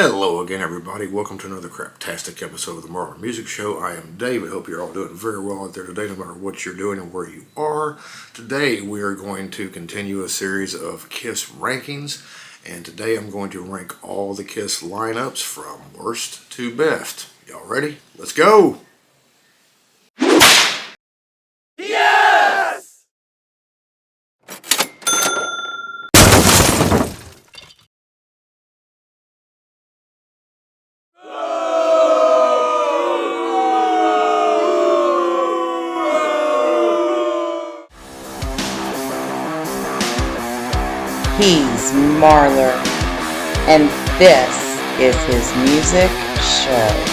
Hello again, everybody. Welcome to another craptastic episode of the Marlin Music Show. I am Dave. I hope you're all doing very well out there today, no matter what you're doing and where you are. Today, we are going to continue a series of KISS rankings, and today I'm going to rank all the KISS lineups from worst to best. Y'all ready? Let's go! Yes! He's Marler, and this is his music show.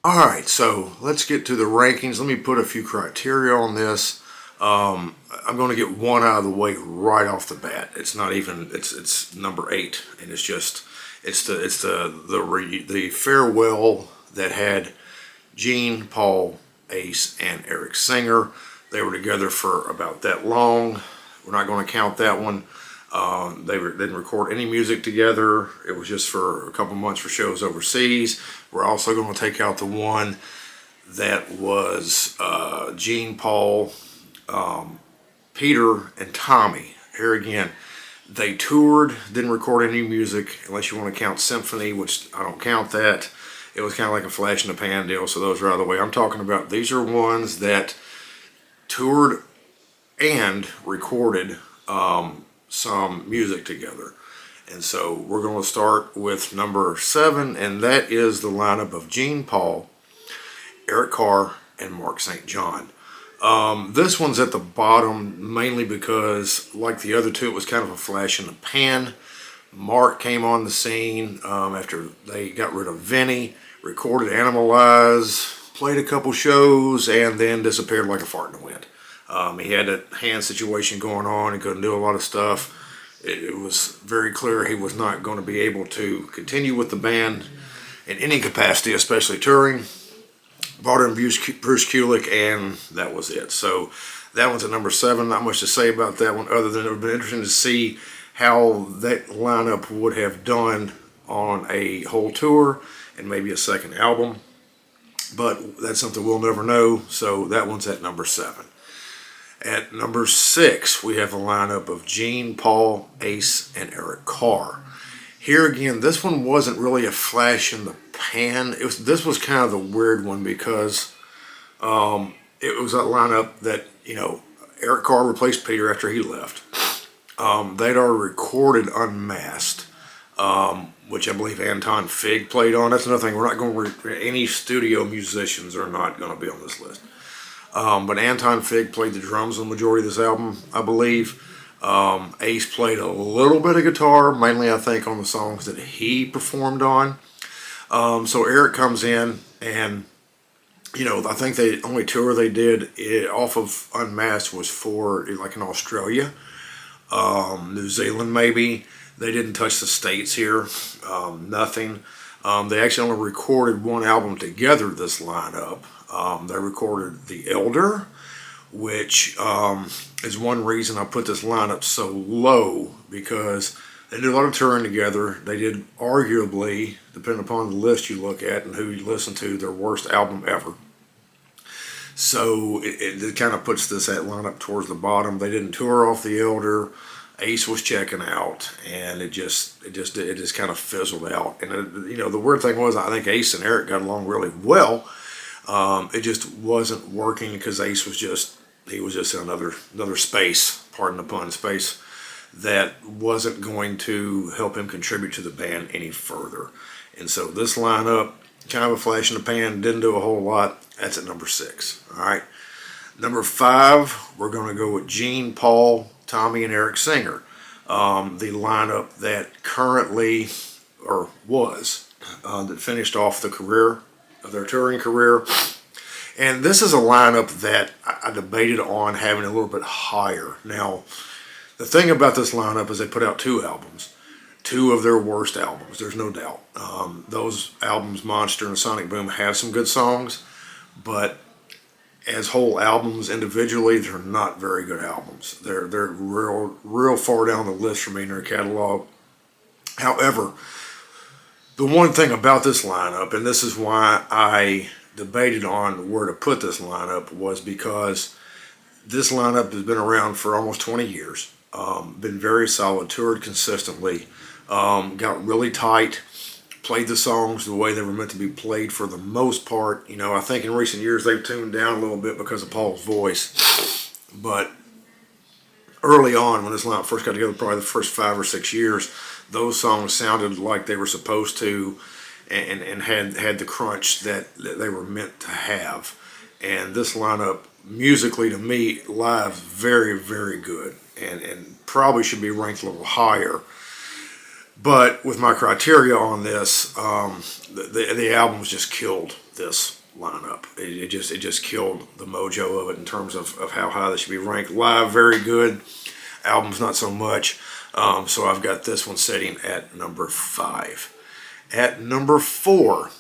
Alright, so let's get to the rankings. Let me put a few criteria on this. I'm going to get one out of the way right off the bat. It's not even, it's number 8, and it's the farewell that had Gene, Paul, Ace, and Eric Singer. They were together for about that long. We're not going to count that one. They didn't record any music together. It was just for a couple months for shows overseas. We're also going to take out the one that was Gene, Paul, Peter, and Tommy. Here again, they toured, didn't record any music, unless you want to count Symphony, which I don't count that. It was kind of like a flash in the pan deal, so those are out of the way. I'm talking about, these are ones that toured and recorded some music together. And so we're going to start with number 7, and that is the lineup of Gene, Paul, Eric Carr, and Mark St. John. This one's at the bottom mainly because, like the other two, it was kind of a flash in the pan. Mark came on the scene after they got rid of Vinny, recorded Animalize, played a couple shows, and then disappeared like a fart in the wind. He had a hand situation going on. He couldn't do a lot of stuff. It was very clear he was not going to be able to continue with the band in any capacity, especially touring. Brought in Bruce Kulick, and that was it. So that one's at number 7. Not much to say about that one, other than it would have been interesting to see how that lineup would have done on a whole tour and maybe a second album. But that's something we'll never know. So that one's at number 7. At number 6, we have a lineup of Gene, Paul, Ace, and Eric Carr. Here again, this one wasn't really a flash in the pan. This was kind of the weird one because it was that lineup that, Eric Carr replaced Peter after he left. They'd already recorded Unmasked, which I believe Anton Fig played on. That's another thing. We're not going to, any studio musicians are not going to be on this list. But Anton Fig played the drums on the majority of this album, I believe. Ace played a little bit of guitar, mainly I think on the songs that he performed on. So Eric comes in, and I think the only tour they did off of Unmasked was for like in Australia, New Zealand maybe. They didn't touch the States here, nothing. They actually only recorded one album together, this lineup. They recorded The Elder, which is one reason I put this lineup so low, because they did a lot of touring together. They did arguably, depending upon the list you look at and who you listen to, their worst album ever. So it kind of puts that lineup towards the bottom. They didn't tour off The Elder. Ace was checking out, and it just kind of fizzled out. And the weird thing was, I think Ace and Eric got along really well. It just wasn't working because Ace was just in another space, pardon the pun, space that wasn't going to help him contribute to the band any further. And so this lineup, kind of a flash in the pan, didn't do a whole lot. That's at number 6. All right. Number 5, we're going to go with Gene, Paul, Tommy, and Eric Singer. The lineup that currently, or was, that finished off the career of their touring career. And this is a lineup that I debated on having a little bit higher. Now, the thing about this lineup is they put out 2 albums. two of their worst albums. There's no doubt. Those albums, Monster and Sonic Boom, have some good songs, but as whole albums individually, they're not very good albums. They're real far down the list for me in their catalog. However, the one thing about this lineup, and this is why I debated on where to put this lineup, was because this lineup has been around for almost 20 years. Been very solid, toured consistently, got really tight, played the songs the way they were meant to be played for the most part. You know, I think in recent years they've tuned down a little bit because of Paul's voice. But early on, when this lineup first got together, probably the first 5 or 6 years, those songs sounded like they were supposed to, and had the crunch that they were meant to have. And this lineup, musically to me, live, very, very good, and probably should be ranked a little higher. But with my criteria on this, the albums just killed this lineup. It just killed the mojo of it in terms of how high they should be ranked. Live, very good. Albums, not so much. So I've got this one sitting at number 5. At number 4,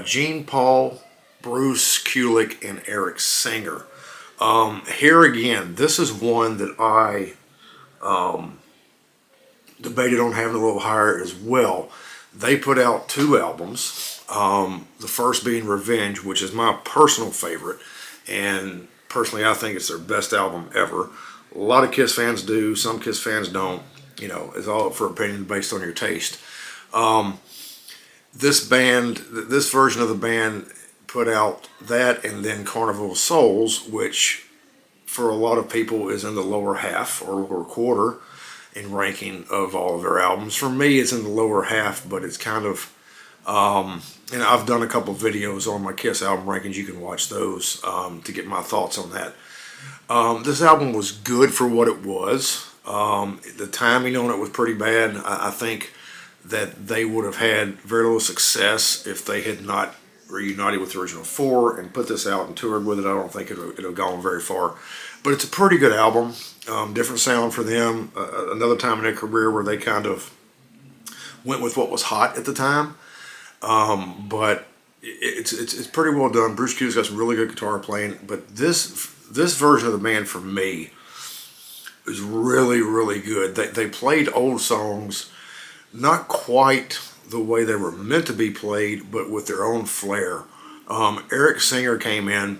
Gene Paul, Bruce Kulick, and Eric Singer. Here again, this is one that I debated on having a little higher as well. They put out 2 albums, the first being Revenge, which is my personal favorite, and personally I think it's their best album ever. A lot of Kiss fans do, some Kiss fans don't. You know, it's all up for opinion based on your taste. This version of the band put out that, and then Carnival of Souls, which for a lot of people is in the lower half or lower quarter in ranking of all of their albums. For me, it's in the lower half, but it's kind of, and I've done a couple videos on my Kiss album rankings. You can watch those to get my thoughts on that. This album was good for what it was. The timing on it was pretty bad. I think that they would have had very little success if they had not reunited with the original 4 and put this out and toured with it. I don't think it would have gone very far. But it's a pretty good album. Different sound for them. Another time in their career where they kind of went with what was hot at the time. But it's pretty well done. Bruce Kulick's got some really good guitar playing. But this version of the band for me is really, really good. They played old songs not quite the way they were meant to be played, but with their own flair. Eric Singer came in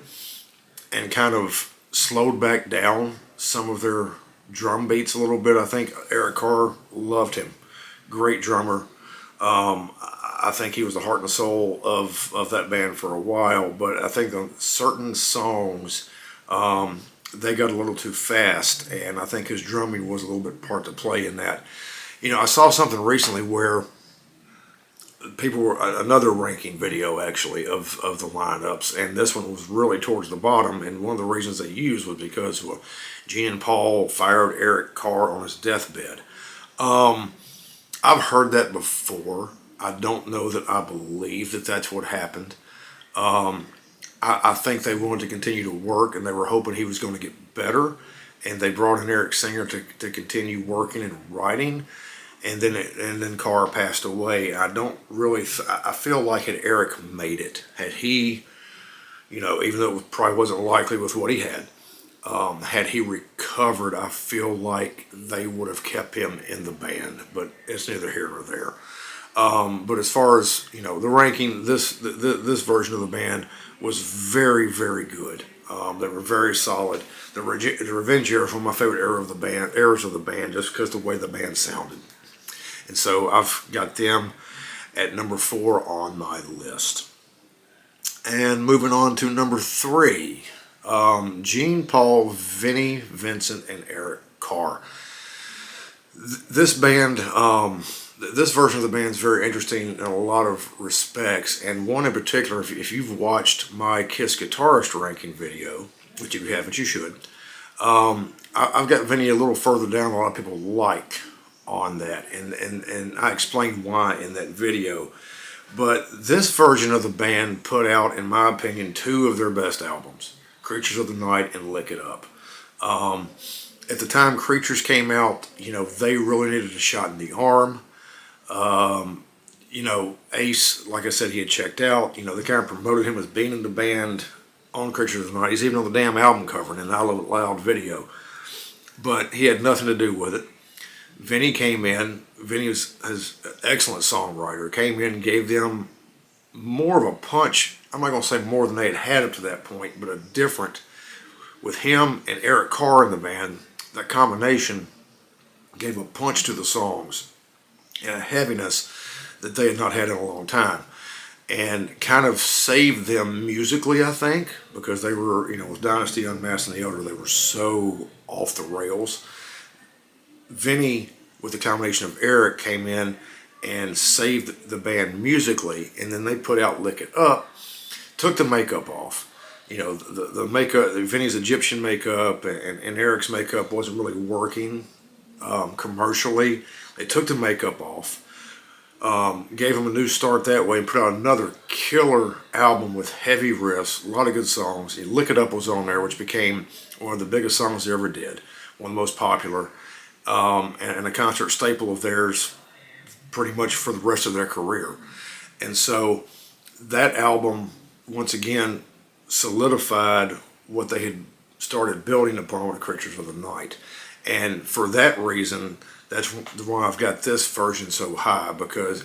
and kind of slowed back down some of their drum beats a little bit. I think Eric Carr loved him. Great drummer. I think he was the heart and soul of that band for a while, but I think on certain songs, they got a little too fast, and I think his drumming was a little bit part to play in that. You know, I saw something recently where people were, another ranking video actually of the lineups, and this one was really towards the bottom, and one of the reasons they used was because Gene Paul fired Eric Carr on his deathbed. I've heard that before. I don't know that I believe that that's what happened. I think they wanted to continue to work, and they were hoping he was going to get better, and they brought in Eric Singer to continue working and writing, and then Carr passed away. I don't really. I feel like had Eric made it, had he, you know, even though it probably wasn't likely with what he had he recovered, I feel like they would have kept him in the band. But it's neither here nor there. But as far as, you know, the ranking, this version of the band was very, very good. They were very solid. The Revenge era was one of my favorite eras of the band, just because the way the band sounded. And so I've got them at number 4 on my list. And moving on to number 3, Gene Paul, Vinnie Vincent, and Eric Carr. This band, this version of the band is very interesting in a lot of respects, and one in particular, if you've watched my Kiss guitarist ranking video, which if you haven't, you should, I've got Vinnie a little further down than a lot of people like on that, and I explained why in that video. But this version of the band put out, in my opinion, 2 of their best albums, Creatures of the Night and Lick It Up. At the time Creatures came out, you know, they really needed a shot in the arm. Ace, like I said, he had checked out. They kind of promoted him as being in the band on Creatures of the Night. He's even on the damn album cover in an Out Loud video. But he had nothing to do with it. Vinny came in. Vinny is an excellent songwriter. Came in and gave them more of a punch. I'm not going to say more than they had had up to that point, but a different. With him and Eric Carr in the band, that combination gave a punch to the songs and a heaviness that they had not had in a long time, and kind of saved them musically, I think, because they were, with Dynasty, Unmasked, and The Elder, they were so off the rails. Vinny, with the combination of Eric, came in and saved the band musically, and then they put out Lick It Up, took the makeup off. The makeup, Vinny's Egyptian makeup and Eric's makeup wasn't really working commercially. They took the makeup off, gave them a new start that way, and put out another killer album with heavy riffs, a lot of good songs. Lick It Up was on there, which became one of the biggest songs they ever did, one of the most popular, and a concert staple of theirs pretty much for the rest of their career. And so that album, once again, solidified what they had started building upon with Creatures of the Night. And for that reason, that's why I've got this version so high, because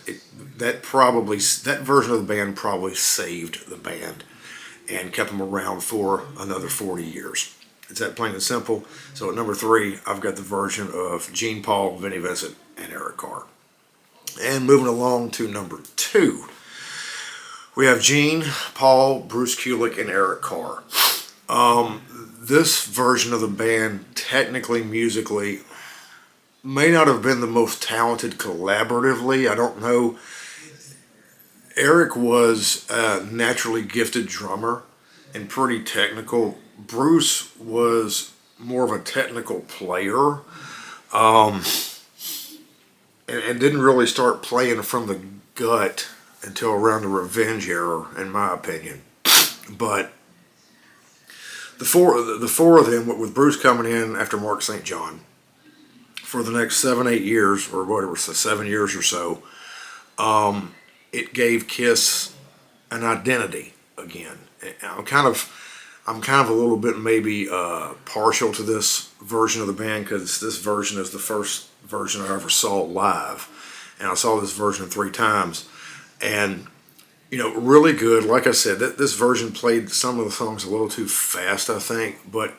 that version of the band probably saved the band and kept them around for another 40 years. It's that plain and simple. So at number 3, I've got the version of Gene Paul, Vinnie Vincent, and Eric Carr. And moving along to number 2, we have Gene, Paul, Bruce Kulick, and Eric Carr. This version of the band, technically, musically, may not have been the most talented collaboratively. I don't know. Eric was a naturally gifted drummer and pretty technical. Bruce was more of a technical player, and didn't really start playing from the gut until around the Revenge era, in my opinion. But the four of them, with Bruce coming in after Mark St. John, for the next 7-8 years, or whatever, 7 years or so, it gave Kiss an identity again. I'm kind of a little bit maybe partial to this version of the band, because this version is the first version I ever saw live, and I saw this version 3 times. And, really good. Like I said, this version played some of the songs a little too fast, I think. But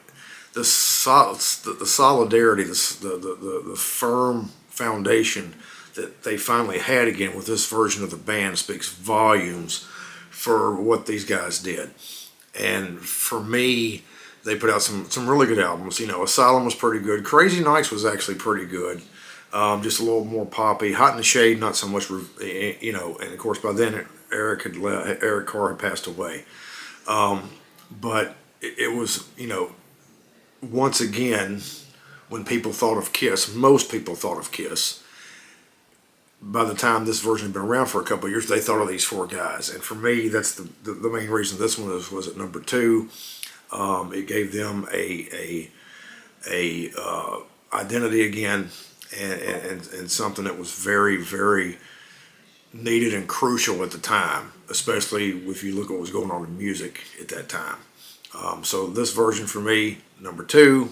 the solidarity, the firm foundation that they finally had again with this version of the band speaks volumes for what these guys did. And for me, they put out some really good albums. Asylum was pretty good. Crazy Nights was actually pretty good. Just a little more poppy. Hot in the Shade, not so much, and of course by then Eric Carr had passed away. But it was, once again, when people thought of Kiss, most people thought of Kiss, by the time this version had been around for a couple of years, they thought of these 4 guys. And for me, that's the main reason this one was at number 2. It gave them a identity again, and something that was very, very needed and crucial at the time, especially if you look at what was going on in music at that time. So this version for me, number 2,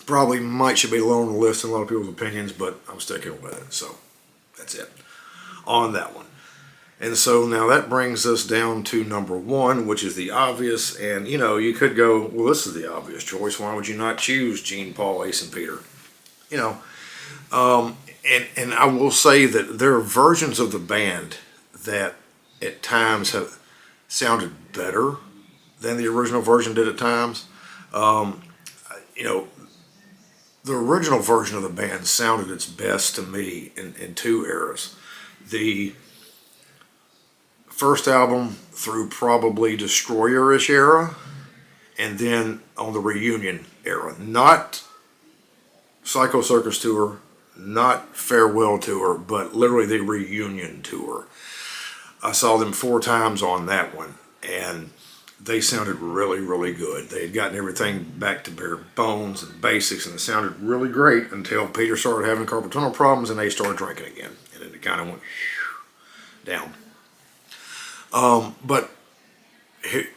probably should be low on the list in a lot of people's opinions, but I'm sticking with it. So that's it on that one. And so now that brings us down to number 1, which is the obvious. And you could go, well, this is the obvious choice. Why would you not choose Gene, Paul, Ace, and Peter? And I will say that there are versions of the band that at times have sounded better than the original version did at times. The original version of the band sounded its best to me in 2 eras. The first album through probably Destroyer-ish era, and then on the Reunion era. Not Psycho Circus tour, not Farewell tour, but literally the Reunion tour. I saw them 4 times on that one, and they sounded really, really good. They had gotten everything back to bare bones and basics, and it sounded really great until Peter started having carpal tunnel problems and they started drinking again. And it kind of went down. But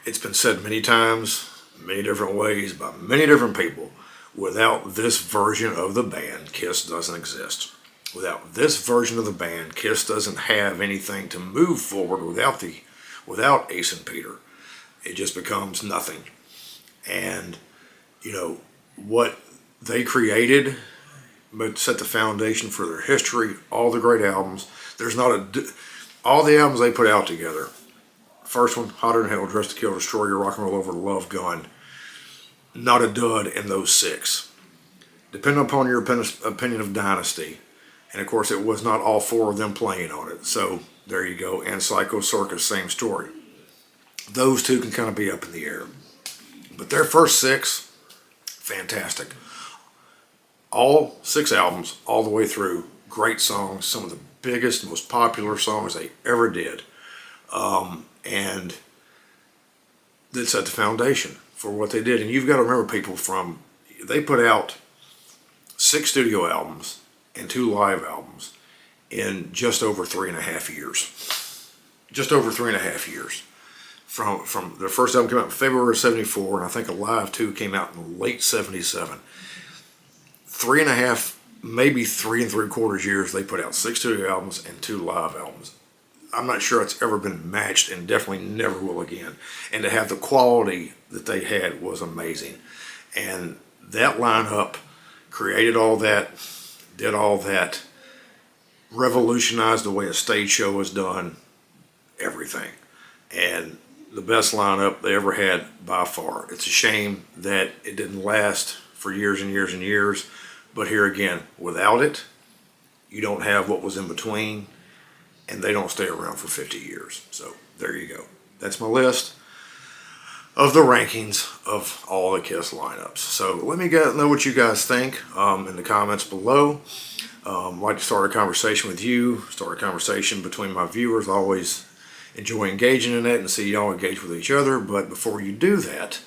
it's been said many times, many different ways, by many different people. Without this version of the band, Kiss doesn't exist. Without this version of the band, Kiss doesn't have anything to move forward without Ace and Peter. It just becomes nothing. And, you know, what they created but set the foundation for their history, all the great albums. All the albums they put out together. First one, Hotter Than Hell, Dress to Kill, Destroy Your, Rock and Roll Over, Love Gun. Not a dud in those 6. Depending upon your opinion of Dynasty. And of course, it was not all 4 of them playing on it. So there you go. And Psycho Circus, same story. Those 2 can kind of be up in the air. But their first 6, fantastic. All 6 albums, all the way through, great songs. Some of the biggest, most popular songs they ever did. And that set the foundation for what they did. And you've got to remember, people, they put out 6 studio albums and 2 live albums in just over 3.5 years. Just over 3.5 years. From their first album came out in February of 74, and I think a live 2 came out in late 77. 3.5, maybe 3 3/4 years, they put out 6 studio albums and 2 live albums. I'm not sure it's ever been matched, and definitely never will again. And to have the quality that they had was amazing. And that lineup created all that, did all that, revolutionized the way a stage show is done, everything. And the best lineup they ever had by far. It's a shame that it didn't last for years and years and years. But here again, without it, you don't have what was in between. And they don't stay around for 50 years. So there you go. That's my list of the rankings of all the Kiss lineups. So let me know what you guys think in the comments below. I'd like to start a conversation with you, start a conversation between my viewers. I always enjoy engaging in it and see y'all engage with each other. But before you do that,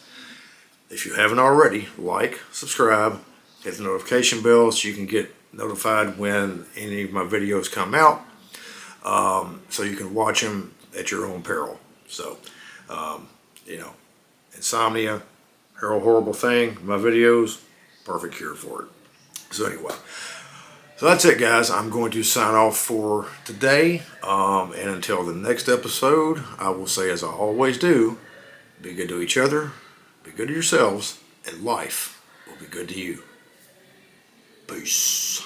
if you haven't already, like, subscribe, hit the notification bell so you can get notified when any of my videos come out. So you can watch them at your own peril. So, you know, insomnia, horrible thing, my videos, perfect cure for it. So anyway, so that's it, guys. I'm going to sign off for today. And until the next episode, I will say, as I always do, be good to each other, be good to yourselves, and life will be good to you. Peace.